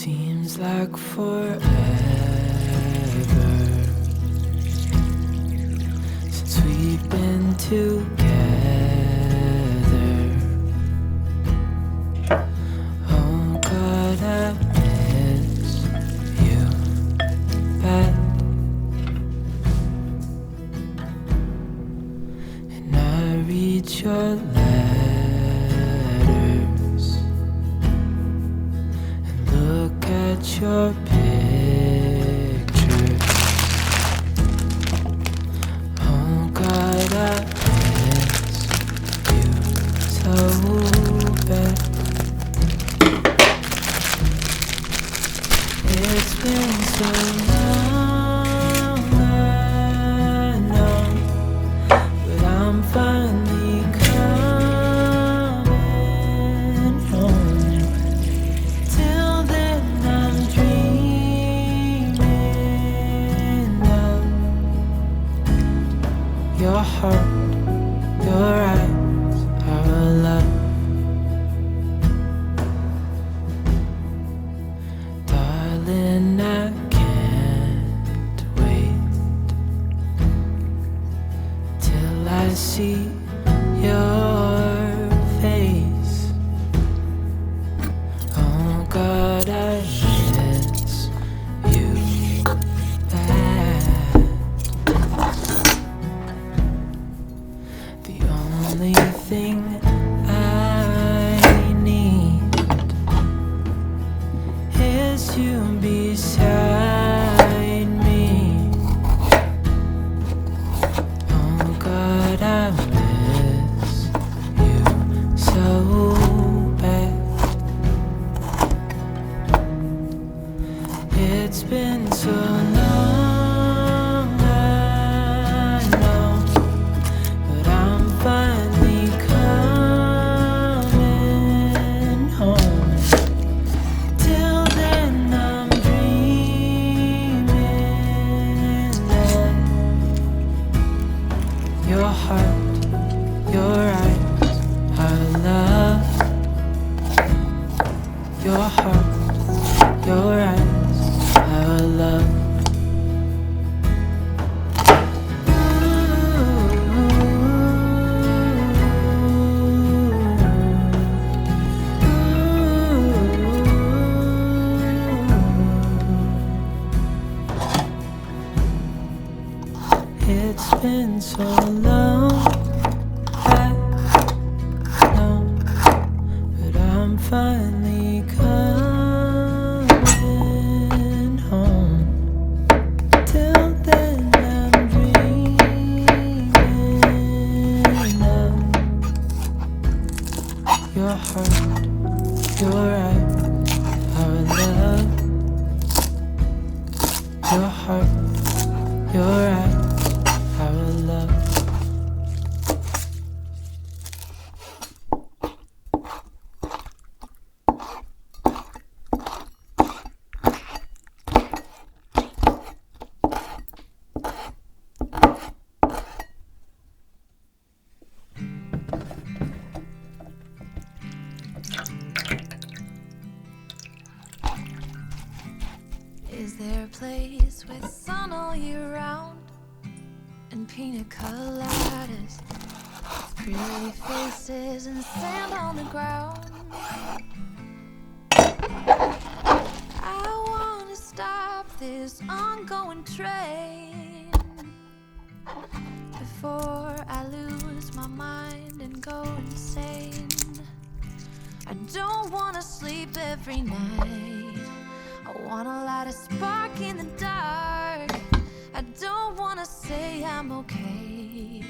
Seems like forever since we've been together. Oh God, I miss you bad, and I read your letters and look at your pictures. Oh God, I miss you so bad. It's been so long, I know, but I'm finally coming home. Till then I'm dreaming of your heart, your eyes, our love. Darling, I can't wait till I see your face. Oh God, I miss you bad. The only thing I need is you beside me. Oh God, I miss you so bad. It's been so long, I know, but I'm finally coming home. Till then I'm dreaming of your heart, your eyes, our love. Your heart, your eyes, our love. It's been so long, I know, but I'm finally coming home. Till then I'm dreaming of your heart, your eyes, our love. Your heart, your eyes, our love. Is there a place with sun all year round and pina coladas, pretty faces and sand on the ground? I wanna stop this ongoing train before I lose my mind and go insane. I don't wanna sleep every night. I wanna light a spark in the dark. I don't wanna say I'm okay,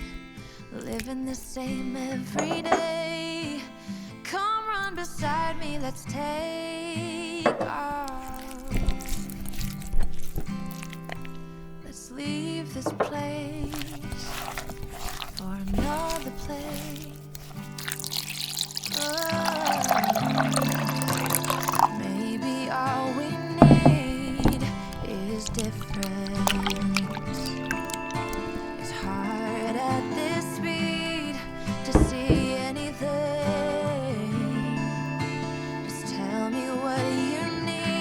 living the same every day. Come run beside me, let's take off. Let's leave this place for another place. Maybe all we need is difference. It's hard at this speed to see anything. Just tell me what you need.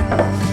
love.